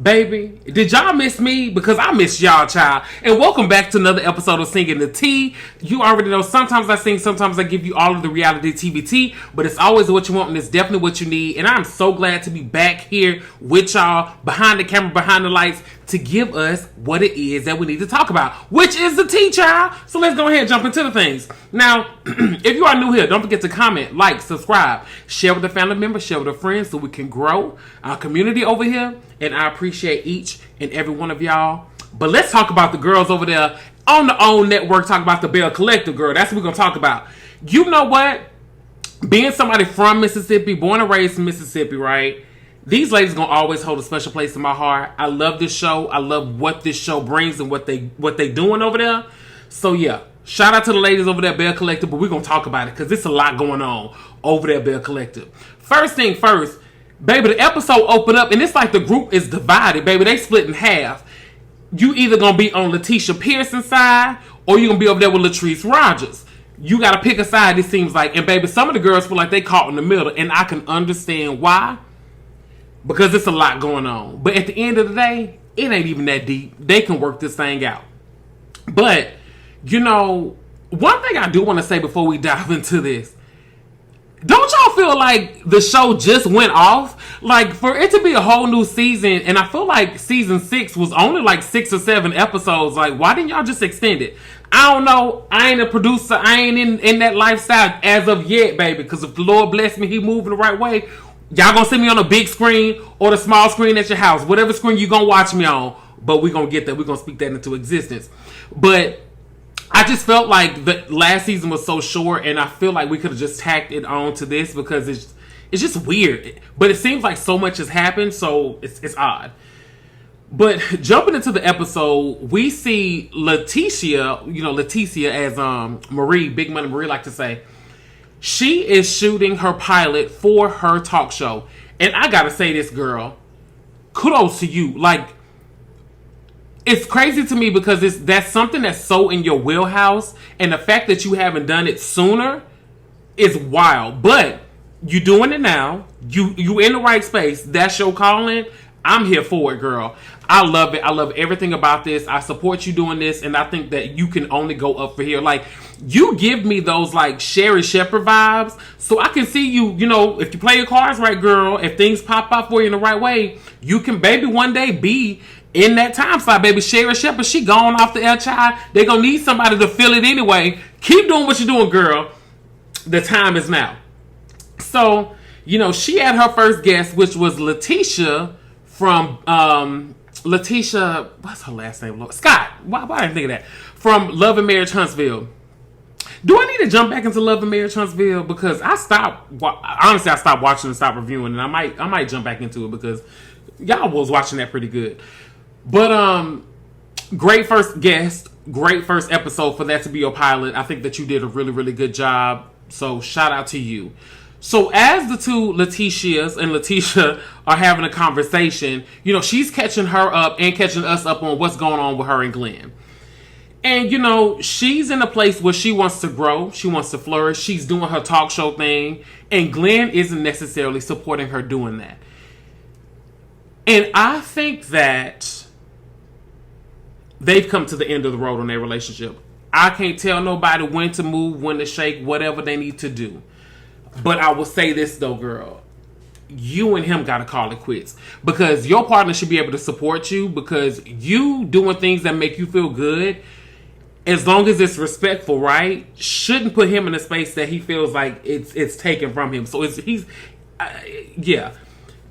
Baby, did y'all miss me? Because I miss y'all, child. And welcome back to another episode of Singing the Tea. You already know, sometimes I sing, sometimes I give you all of the reality TV tea, but it's always what you want and it's definitely what you need. And I'm so glad to be back here with y'all, behind the camera, behind the lights, to give us what it is that we need to talk about, which is the tea, child. So let's go ahead and jump into the things. Now, if you are new here, don't forget to comment, like, subscribe, share with a family member, share with a friend so we can grow our community over here. And I appreciate each and every one of y'all. But let's talk about the girls over there on the OWN network. Talk about the Bellecollective, girl. That's what we're going to talk about. You know what? Being somebody from Mississippi, born and raised in Mississippi, right? These ladies going to always hold a special place in my heart. I love this show. I love what this show brings and what they doing over there. So, yeah. Shout out to the ladies over there, Bellecollective. But we're going to talk about it because there's a lot going on over there, Bellecollective. First thing first. Baby, the episode opened up, and it's like the group is divided, baby. They split in half. You either going to be on laticiapearson's side, or you're going to be over there with latricerogers. You got to pick a side, it seems like. And, baby, some of the girls feel like they caught in the middle, and I can understand why. Because it's a lot going on. But at the end of the day, it ain't even that deep. They can work this thing out. But, you know, one thing I do want to say before we dive into this, don't y'all feel like the show just went off? Like, for it to be a whole new season, and I feel like season 6 was only like 6 or 7 episodes. Like, why didn't y'all just extend it? I don't know. I ain't a producer. I ain't in that lifestyle as of yet, baby. Because if the Lord bless me, he moving the right way, y'all gonna see me on a big screen or the small screen at your house. Whatever screen you gonna watch me on. But we gonna get that. We gonna speak that into existence. But I just felt like the last season was so short, and I feel like we could have just tacked it on to this because it's just weird. But it seems like so much has happened, so it's odd. But jumping into the episode, we see Leticia as Marie, Big Money Marie like to say. She is shooting her pilot for her talk show. And I gotta say this, girl, kudos to you. Like, it's crazy to me because that's something that's so in your wheelhouse, and the fact that you haven't done it sooner is wild. But you doing it now. You in the right space. That's your calling. I'm here for it, girl. I love it. I love everything about this. I support you doing this, and I think that you can only go up for here. Like, you give me those like Sherry Shepherd vibes, so I can see you. You know, if you play your cards right, girl, if things pop out for you in the right way, you can maybe one day be in that time slot, baby. Sherry Shepherd, she gone off the air, child. They gonna need somebody to fill it anyway. Keep doing what you're doing, girl. The time is now. So, you know, she had her first guest, which was Leticia from Leticia. What's her last name? Scott. Why I didn't think of that? From Love and Marriage Huntsville. Do I need to jump back into Love and Marriage Huntsville? Because I stopped watching and stopped reviewing, and I might jump back into it because y'all was watching that pretty good. But great first guest, great first episode for that to be your pilot. I think that you did a really, really good job. So shout out to you. So as the two Leticias and Leticia are having a conversation, you know, she's catching her up and catching us up on what's going on with her and Glenn. And, you know, she's in a place where she wants to grow. She wants to flourish. She's doing her talk show thing. And Glenn isn't necessarily supporting her doing that. And I think that they've come to the end of the road on their relationship. I can't tell nobody when to move, when to shake, whatever they need to do. But I will say this, though, girl. You and him got to call it quits. Because your partner should be able to support you. Because you doing things that make you feel good, as long as it's respectful, right? Shouldn't put him in a space that he feels like it's taken from him. So yeah.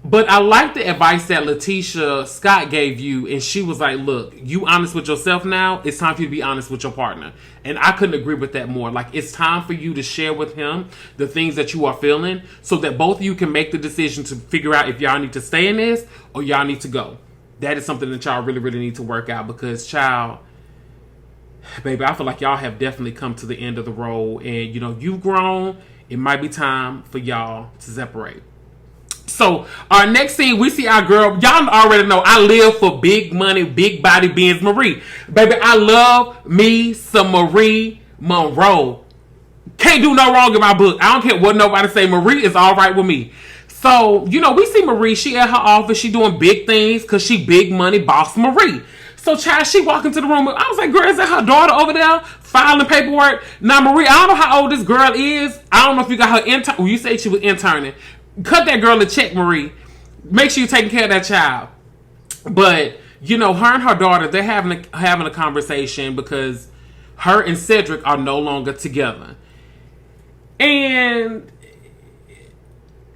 But I like the advice that Leticia Scott gave you, and she was like, look, you honest with yourself now, it's time for you to be honest with your partner. And I couldn't agree with that more. Like, it's time for you to share with him the things that you are feeling so that both of you can make the decision to figure out if y'all need to stay in this or y'all need to go. That is something that y'all really, really need to work out because, child, baby, I feel like y'all have definitely come to the end of the road, and, you know, you've grown. It might be time for y'all to separate. So, our next scene, we see our girl. Y'all already know I live for big money, big body Benz Marie. Baby, I love me some Mariemonroe. Can't do no wrong in my book. I don't care what nobody say. Marie is all right with me. So, we see Marie. She at her office. She doing big things because she big money boss Marie. So, child, she walk into the room. I was like, girl, is that her daughter over there filing paperwork? Now, Marie, I don't know how old this girl is. I don't know if you got her intern. Well, you say she was interning. Cut that girl a check, Marie. Make sure you're taking care of that child. But, her and her daughter, they're having a conversation because her and Cedric are no longer together. And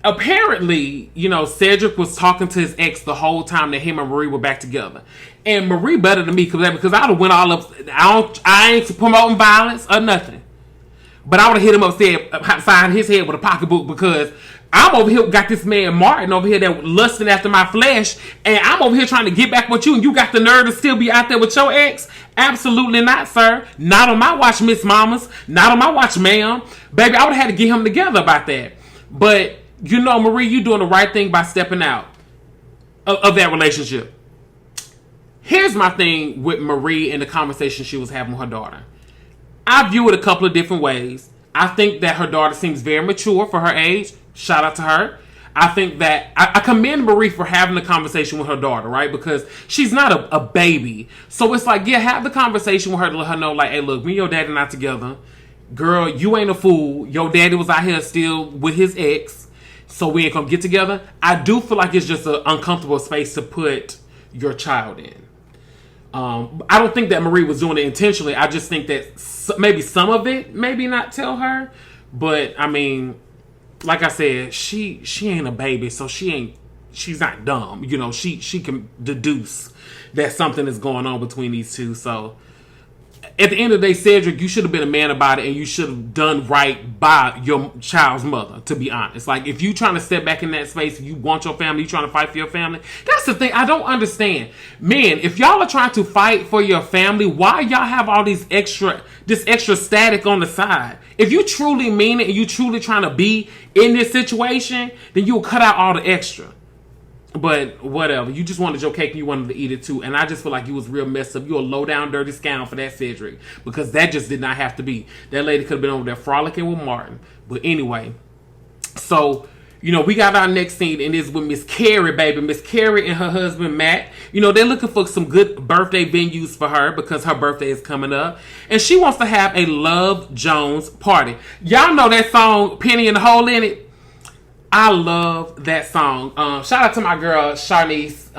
apparently, Cedric was talking to his ex the whole time that him and Marie were back together. And Marie better than me because I'd have went all up. I ain't promoting violence or nothing. But I would have hit him upside his head with a pocketbook because I'm over here, got this man Martin over here that lusting after my flesh, and I'm over here trying to get back with you, and you got the nerve to still be out there with your ex? Absolutely not, sir. Not on my watch, Miss Mamas. Not on my watch, ma'am. Baby, I would have had to get him together about that. But, Marie, you doing the right thing by stepping out of that relationship. Here's my thing with Marie and the conversation she was having with her daughter. I view it a couple of different ways. I think that her daughter seems very mature for her age. Shout out to her. I think that I commend Marie for having a conversation with her daughter, right? Because she's not a baby. So it's like, yeah, have the conversation with her to let her know, like, hey, look, me and your daddy not together. Girl, you ain't a fool. Your daddy was out here still with his ex. So we ain't gonna get together. I do feel like it's just an uncomfortable space to put your child in. I don't think that Marie was doing it intentionally. I just think that maybe some of it, maybe not tell her. But, I mean, like I said, she ain't a baby, so she's not dumb. She can deduce that something is going on between these two. So at the end of the day, Cedric, you should have been a man about it, and you should have done right by your child's mother, to be honest. Like, if you trying to step back in that space, you want your family, you trying to fight for your family, that's the thing I don't understand. Men, if y'all are trying to fight for your family, why y'all have all this extra static on the side? If you truly mean it and you truly trying to be in this situation, then you'll cut out all the extra. But whatever, you just wanted your cake and you wanted to eat it too. And I just feel like you was real messed up. You a low down dirty scoundrel for that, Cedric, because that just did not have to be. That lady could have been over there frolicking with Martin. But anyway, so we got our next scene, and it's with Miss Kerri, baby. Miss Kerri and her husband Matt. They're looking for some good birthday venues for her because her birthday is coming up, and she wants to have a Love Jones party. Y'all know that song "Penny and the Hole in It." I love that song. Shout out to my girl, Sharnice.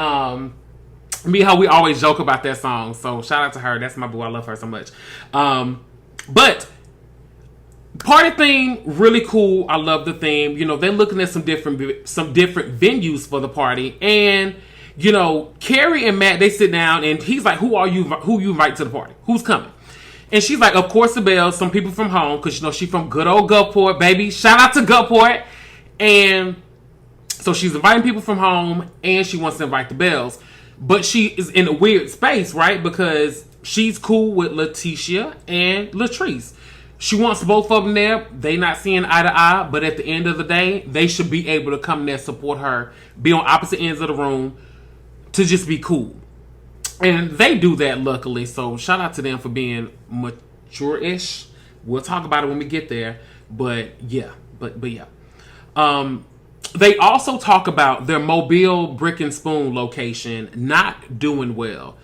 Me and her, we always joke about that song. So shout out to her. That's my boo. I love her so much. But party theme, really cool. I love the theme. They're looking at some different venues for the party. And, Kerri and Matt, they sit down and he's like, who you invite to the party? Who's coming? And she's like, of course the Belle, some people from home. Because, she from good old Gulfport, baby. Shout out to Gulfport. And so she's inviting people from home, and she wants to invite the Belles. But she is in a weird space, right? Because she's cool with Letitia and Latrice. She wants both of them there. They not seeing eye to eye, but at the end of the day, they should be able to come there, support her, be on opposite ends of the room, to just be cool. And they do that, luckily. So shout out to them for being mature-ish. We'll talk about it when we get there. But yeah. They also talk about their Mobile Brick and Spoon location not doing well.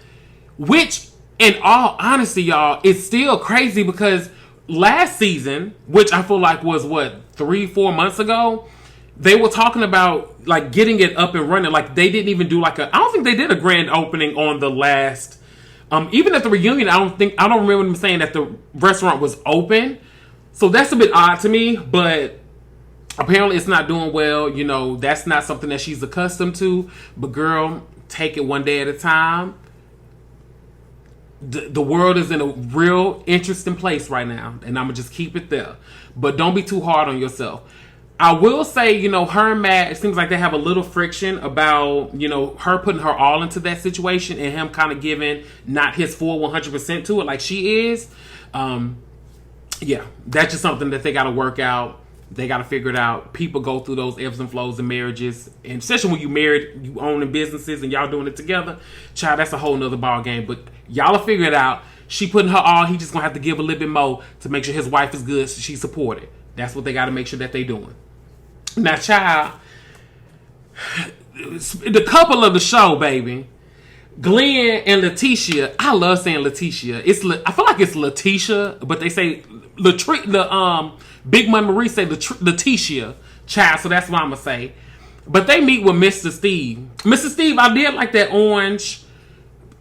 Which, in all honesty, y'all, it's still crazy because last season, which I feel like was, 3-4 months ago, they were talking about, like, getting it up and running. Like, they didn't even do, I don't think they did a grand opening on the last, even at the reunion, I don't remember them saying that the restaurant was open. So that's a bit odd to me, but apparently it's not doing well. That's not something that she's accustomed to. But girl, take it one day at a time. The world is in a real interesting place right now, and I'm going to just keep it there. But don't be too hard on yourself. I will say, her and Matt, it seems like they have a little friction about, her putting her all into that situation and him kind of giving not his full 100% to it like she is. Yeah, that's just something that they got to work out. They got to figure it out. People go through those ebbs and flows in marriages. And especially when you married, you owning businesses and y'all doing it together. Child, that's a whole nother ball game. But y'all will figure it out. She putting her all. He just going to have to give a little bit more to make sure his wife is good so she's supported. That's what they got to make sure that they doing. Now, child, the couple of the show, baby, Glenn and Letitia. I love saying Letitia. I feel like it's Letitia, but they say Big Money Marie say Letitia child, so that's what I'm gonna say. But they meet with Mr. Steve. Mr. Steve, I did like that orange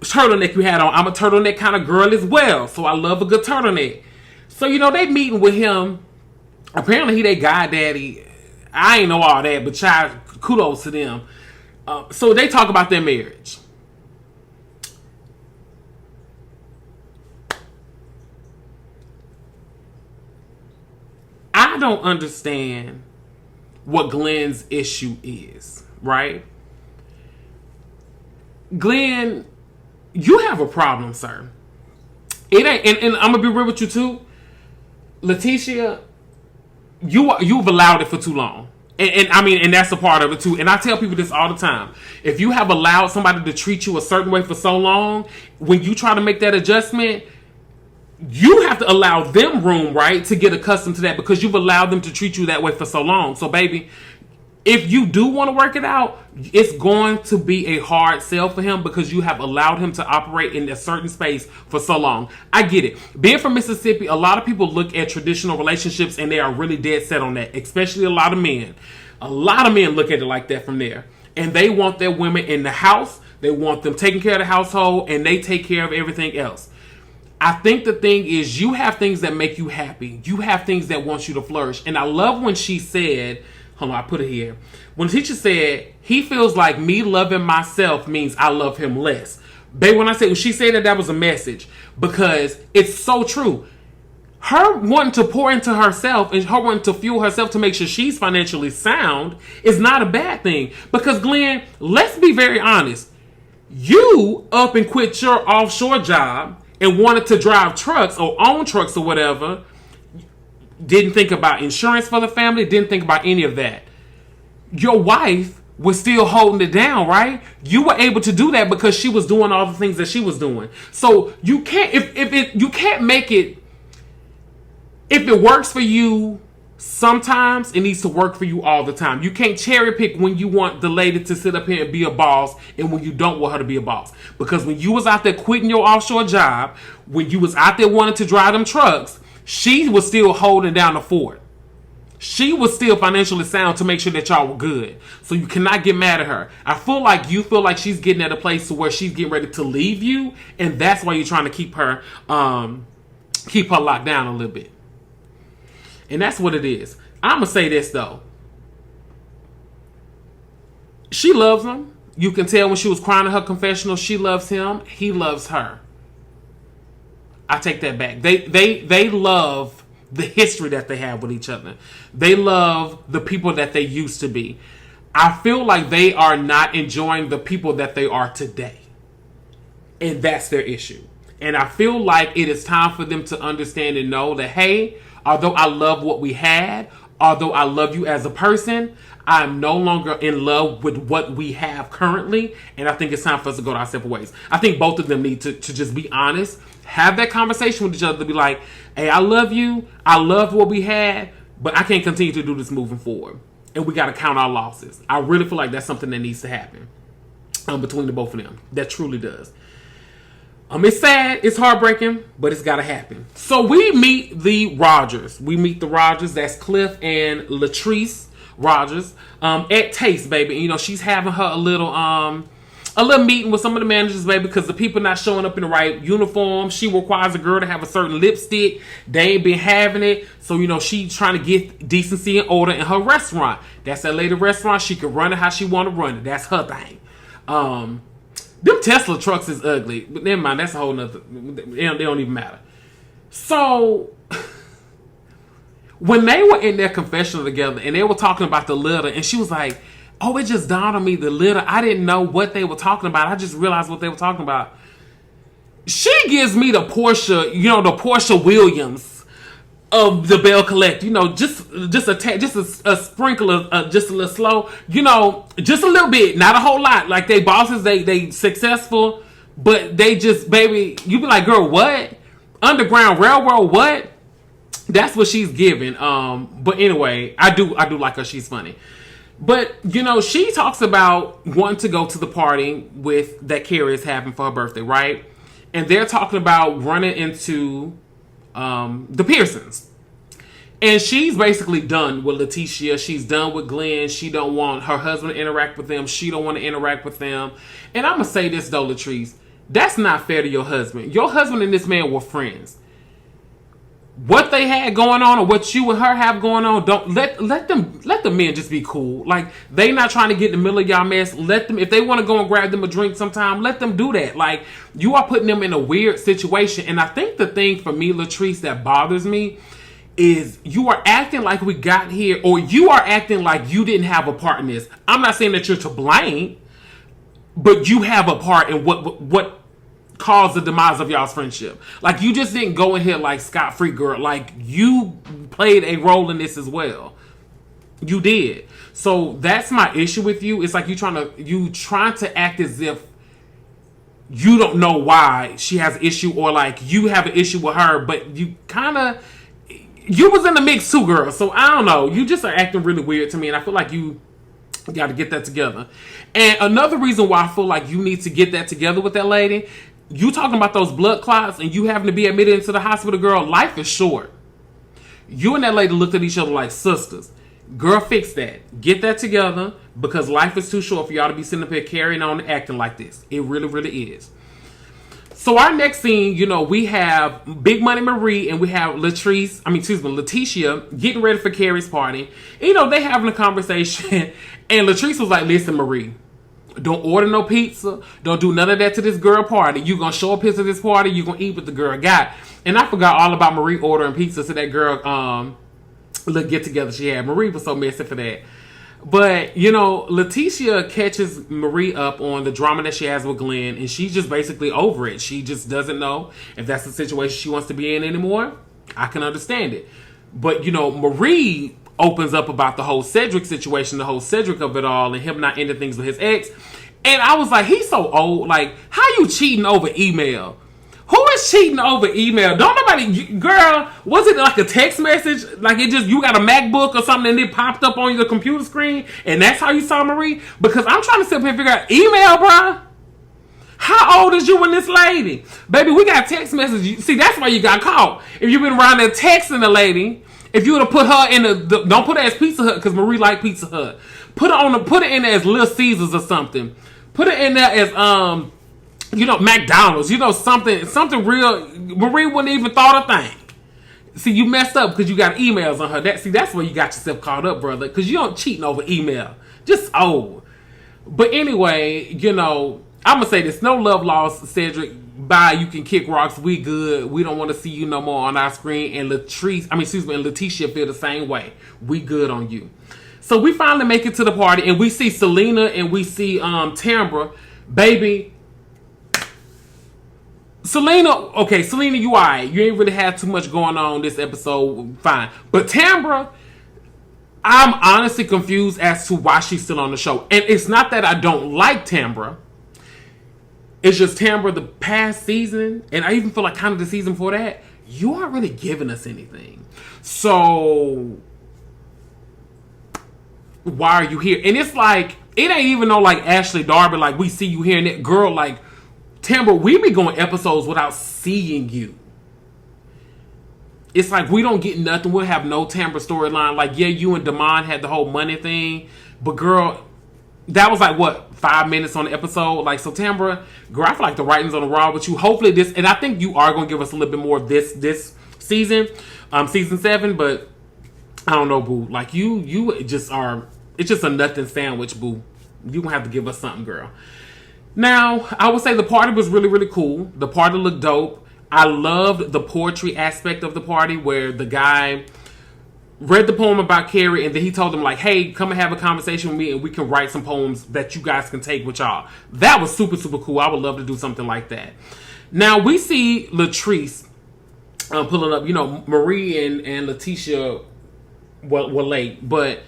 turtleneck you had on. I'm a turtleneck kind of girl as well, so I love a good turtleneck. So, they meeting with him. Apparently, he their goddaddy. I ain't know all that, but child, kudos to them. So they talk about their marriage. I don't understand what Glenn's issue is, right? Glenn, you have a problem, sir. It ain't, and I'm gonna be real with you too, Letitia. You've allowed it for too long, and that's a part of it too. And I tell people this all the time: if you have allowed somebody to treat you a certain way for so long, when you try to make that adjustment, you have to allow them room, right, to get accustomed to that, because you've allowed them to treat you that way for so long. So, baby, if you do want to work it out, it's going to be a hard sell for him because you have allowed him to operate in a certain space for so long. I get it. Being from Mississippi, a lot of people look at traditional relationships and they are really dead set on that, especially a lot of men. A lot of men look at it like that from there. And they want their women in the house. They want them taking care of the household, and they take care of everything else. I think the thing is, you have things that make you happy. You have things that want you to flourish. And I love when she said, hold on, I put it here. When the teacher said, he feels like me loving myself means I love him less. Babe, when she said that was a message, because it's so true. Her wanting to pour into herself and her wanting to fuel herself to make sure she's financially sound is not a bad thing. Because Glenn, let's be very honest. You up and quit your offshore job and wanted to drive trucks or own trucks or whatever, didn't think about insurance for the family, didn't think about any of that. Your wife was still holding it down, right? You were able to do that because she was doing all the things that she was doing. So you can't, you can't make it, if it works for you sometimes, it needs to work for you all the time. You can't cherry pick when you want the lady to sit up here and be a boss and when you don't want her to be a boss. Because when you was out there quitting your offshore job, when you was out there wanting to drive them trucks, she was still holding down the fort. She was still financially sound to make sure that y'all were good. So you cannot get mad at her. I feel like you feel like she's getting at a place to where she's getting ready to leave you, and that's why you're trying to keep her locked down a little bit. And that's what it is. I'm going to say this, though. She loves him. You can tell when she was crying in her confessional, she loves him. He loves her. I take that back. They love the history that they have with each other. They love the people that they used to be. I feel like they are not enjoying the people that they are today. And that's their issue. And I feel like it is time for them to understand and know that, hey, although I love what we had, although I love you as a person, I'm no longer in love with what we have currently. And I think it's time for us to go our separate ways. I think both of them need to just be honest, have that conversation with each other to be like, hey, I love you. I love what we had, but I can't continue to do this moving forward. And we got to count our losses. I really feel like that's something that needs to happen between the both of them. That truly does. It's sad, it's heartbreaking, but it's got to happen. So we meet the Rogers. That's Cliff and Latrice Rogers at Taste, baby. And, she's having her a little meeting with some of the managers, baby, because the people not showing up in the right uniform. She requires a girl to have a certain lipstick. They ain't been having it. So, she's trying to get decency and order in her restaurant. That's that lady restaurant. She can run it how she want to run it. That's her thing. Them Tesla trucks is ugly, but never mind. That's a whole nother. They don't even matter. So when they were in their confessional together and they were talking about the litter, and she was like, "Oh, it just dawned on me, the litter. I didn't know what they were talking about. I just realized what they were talking about." She gives me the Portia Williams of the bellecollective. Just a sprinkle of just a little slow, just a little bit, not a whole lot. Like they bosses, they successful, but they just, baby, you be like, girl, what? Underground Railroad, what? That's what she's giving. But anyway, I do like her. She's funny. But, you know, she talks about wanting to go to the party with that Kerri is having for her birthday, right? And they're talking about running into the Pearsons. And she's basically done with Letitia. She's done with Glenn. She don't want her husband to interact with them. She don't want to interact with them. And I'm going to say this, though, Latrice. That's not fair to your husband. Your husband and this man were friends. What they had going on or what you and her have going on, don't let the men just be cool. Like, they not trying to get in the middle of y'all mess. Let them, if they want to go and grab them a drink sometime, let them do that. Like, you are putting them in a weird situation. And I think the thing for me, Latrice, that bothers me is you are acting like we got here, or you are acting like you didn't have a part in this. I'm not saying that you're to blame, but you have a part in what caused the demise of y'all's friendship. Like, you just didn't go in here like scot-free, girl. Like, you played a role in this as well. You did. So that's my issue with you. It's like you trying to act as if you don't know why she has an issue, or like you have an issue with her, but you was in the mix too, girl. So I don't know. You just are acting really weird to me, and I feel like you got to get that together. And another reason why I feel like you need to get that together with that lady, you talking about those blood clots and you having to be admitted into the hospital, girl, life is short. You and that lady looked at each other like sisters. Girl, fix that. Get that together, because life is too short for y'all to be sitting up here carrying on and acting like this. It really, really is. So our next scene, you know, we have Big Money Marie and we have Letitia getting ready for Kerri's party. And, you know, they having a conversation and Latrice was like, listen, Marie, don't order no pizza. Don't do none of that to this girl party. You gonna show up here to this party. You gonna eat what the girl got. And I forgot all about Marie ordering pizza to that girl little get together she had. Marie was so messy for that. But, you know, Letitia catches Marie up on the drama that she has with Glenn, and she's just basically over it. She just doesn't know if that's the situation she wants to be in anymore. I can understand it. But, you know, Marie opens up about the whole Cedric situation, the whole Cedric of it all, and him not ending things with his ex. And I was like, he's so old. Like, how you cheating over email? Who is cheating over email? Don't nobody, girl, was it like a text message? Like it just, you got a MacBook or something and it popped up on your computer screen and that's how you saw Marie? Because I'm trying to sit up here and figure out email, bruh. How old is you and this lady? Baby, we got text messages. See, that's why you got caught. If you've been around there texting the lady, if you would have put her in don't put her as Pizza Hut, because Marie like Pizza Hut. Put her in there as Little Caesars or something. Put her in there as you know, McDonald's, you know, something real. Marie wouldn't even thought a thing. See, you messed up because you got emails on her. That's where you got yourself caught up, brother. Because you don't cheating over email. Just old. But anyway, you know, I'm gonna say this: no love lost, Cedric. Bye. You can kick rocks. We good. We don't want to see you no more on our screen. And and Letitia feel the same way. We good on you. So we finally make it to the party, and we see Selena and we see Tambra, baby. Selena, you alright. You ain't really had too much going on this episode. Fine. But Tambra, I'm honestly confused as to why she's still on the show. And it's not that I don't like Tambra. It's just Tambra the past season, and I even feel like kind of the season before that, you aren't really giving us anything. So why are you here? And it's like, it ain't even no like Ashley Darby, like we see you here and that girl, like Tambra, we be going episodes without seeing you. It's like we don't get nothing. We'll have no Tambra storyline. Like, yeah, you and Damon had the whole money thing. But, girl, that was like, what, 5 minutes on the episode? Like, so Tambra, girl, I feel like the writing's on the wall with you. Hopefully this, and I think you are going to give us a little bit more of this season, season 7. But, I don't know, boo. Like, you just are, it's just a nothing sandwich, boo. You going to have to give us something, girl. Now, I would say the party was really, really cool. The party looked dope. I loved the poetry aspect of the party where the guy read the poem about Kerri and then he told them like, hey, come and have a conversation with me and we can write some poems that you guys can take with y'all. That was super, super cool. I would love to do something like that. Now, we see Latrice pulling up. You know, Marie and Letitia were late. But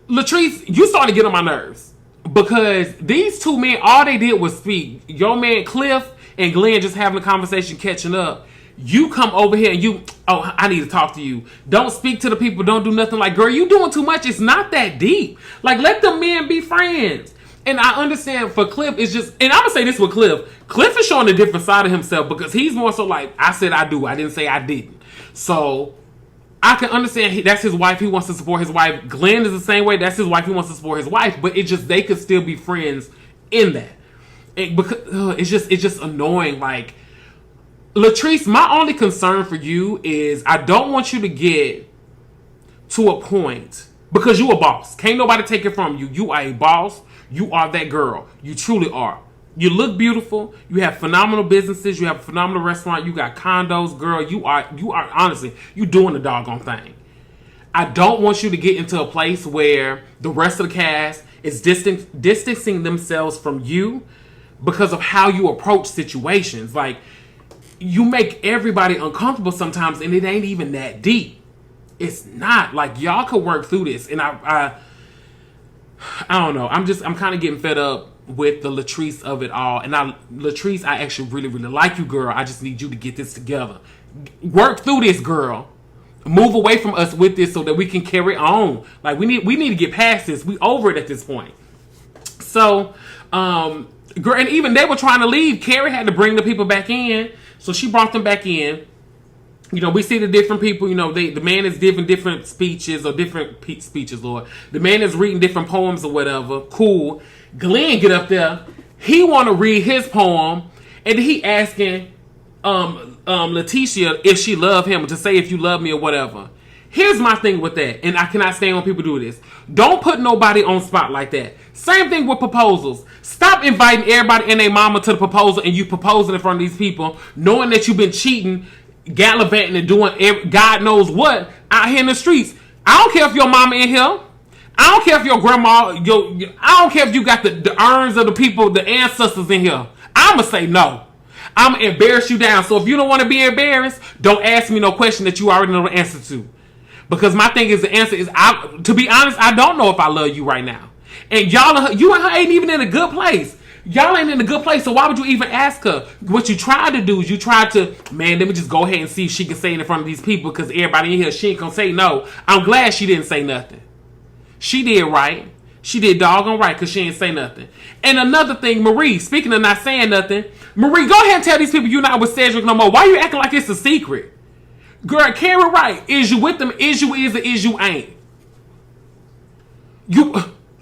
Latrice, you started to get on my nerves. Because these two men, all they did was speak. Your man Cliff and Glenn just having a conversation, catching up. You come over here and I need to talk to you. Don't speak to the people. Don't do nothing. Like, girl, you doing too much. It's not that deep. Like, let the men be friends. And I understand for Cliff, it's just, and I'm going to say this with Cliff. Cliff is showing a different side of himself because he's more so like, I said I do. I didn't say I didn't. So I can understand that's his wife. He wants to support his wife. Glenn is the same way. That's his wife. He wants to support his wife. But it just, they could still be friends in that. It's just annoying. Like, Latrice, my only concern for you is I don't want you to get to a point, because you a boss. Can't nobody take it from you. You are a boss. You are that girl. You truly are. You look beautiful. You have phenomenal businesses. You have a phenomenal restaurant. You got condos, girl. You are honestly, you doing the doggone thing. I don't want you to get into a place where the rest of the cast is distancing themselves from you because of how you approach situations. Like, you make everybody uncomfortable sometimes, and it ain't even that deep. It's not. Like, y'all could work through this. And I don't know. I'm kind of getting fed up with the Latrice of it all. And Latrice, I actually really, really like you, girl. I just need you to get this together. Work through this, girl. Move away from us with this so that we can carry on. Like, we need to get past this. We over it at this point. So, girl, and even they were trying to leave. Kerri had to bring the people back in. So she brought them back in. You know, we see the different people. You know, the man is giving different speeches or different speeches, Lord. The man is reading different poems or whatever. Cool. Glenn get up there. He want to read his poem, and he asking Letitia if she love him, to say if you love me or whatever. Here's my thing with that, and I cannot stand when people do this. Don't put nobody on spot like that. Same thing with proposals. Stop inviting everybody and their mama to the proposal, and you proposing in front of these people, knowing that you've been cheating, gallivanting, and doing God knows what out here in the streets. I don't care if your mama in here. I don't care if your grandma, I don't care if you got the urns of the people, the ancestors in here. I'ma say no. I'ma embarrass you down. So if you don't want to be embarrassed, don't ask me no question that you already know the answer to. Because my thing is, the answer is, to be honest, I don't know if I love you right now. And you and her ain't even in a good place. Y'all ain't in a good place, so why would you even ask her? What you tried to do is you tried to, man, let me just go ahead and see if she can say it in front of these people, because everybody in here, she ain't gonna say no. I'm glad she didn't say nothing. She did right. She did doggone right, because she ain't say nothing. And another thing, Marie, speaking of not saying nothing, Marie, go ahead and tell these people you're not with Cedric no more. Why you acting like it's a secret? Girl, Kerri, right. Is you with them? Is you is or is you ain't?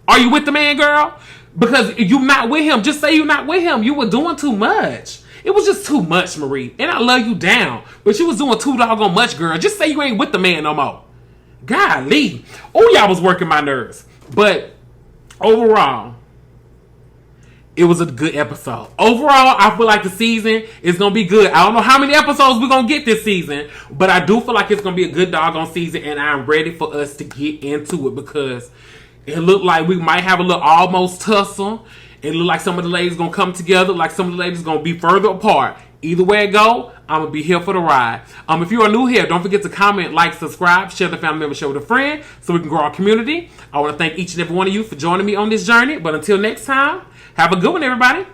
Are you with the man, girl? Because you not with him. Just say you're not with him. You were doing too much. It was just too much, Marie. And I love you down. But you was doing too doggone much, girl. Just say you ain't with the man no more. Golly. Oh, y'all was working my nerves. But overall, it was a good episode. Overall, I feel like the season is going to be good. I don't know how many episodes we're going to get this season, but I do feel like it's going to be a good doggone season, and I'm ready for us to get into it, because it looked like we might have a little almost tussle. It looked like some of the ladies going to come together, like some of the ladies going to be further apart. Either way it go, I'm going to be here for the ride. If you are new here, don't forget to comment, like, subscribe, share the family member show with a friend so we can grow our community. I want to thank each and every one of you for joining me on this journey. But until next time, have a good one, everybody.